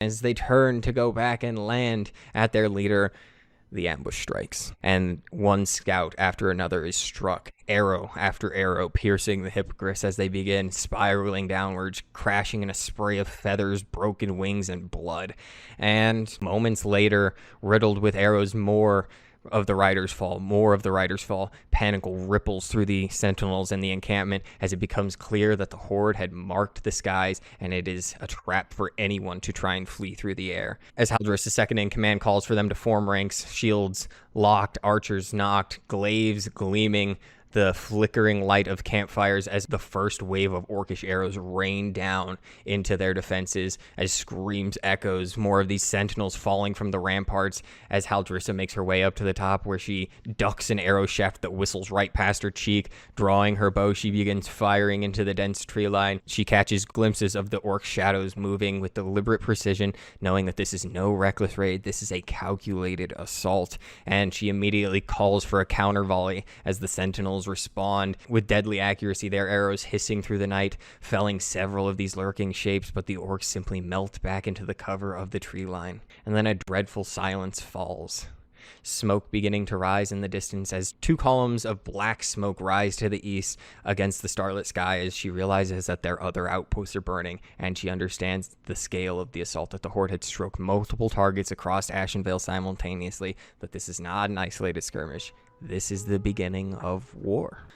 As they turn to go back and land at their leader, the ambush strikes, and one scout after another is struck, arrow after arrow piercing the Hippogryphs as they begin spiraling downwards, crashing in a spray of feathers, broken wings, and blood. And moments later, riddled with arrows, more of the riders fall. Panic ripples through the sentinels and the encampment as it becomes clear that the Horde had marked the skies, and it is a trap for anyone to try and flee through the air. As Haldrissa, second in command, calls for them to form ranks, shields locked, archers knocked, glaives gleaming, the flickering light of campfires as the first wave of orcish arrows rain down into their defenses, as screams echoes, more of these sentinels falling from the ramparts as Haldrissa makes her way up to the top, where she ducks an arrow shaft that whistles right past her cheek. Drawing her bow, she begins firing into the dense tree line. She catches glimpses of the orc shadows moving with deliberate precision, knowing that this is no reckless raid, this is a calculated assault, and she immediately calls for a counter volley as the sentinels respond with deadly accuracy, their arrows hissing through the night, felling several of these lurking shapes, but the orcs simply melt back into the cover of the tree line. And then a dreadful silence falls. Smoke beginning to rise in the distance as two columns of black smoke rise to the east against the starlit sky as she realizes that their other outposts are burning, and she understands the scale of the assault, that the Horde had stroked multiple targets across Ashenvale simultaneously, that this is not an isolated skirmish. This is the beginning of war.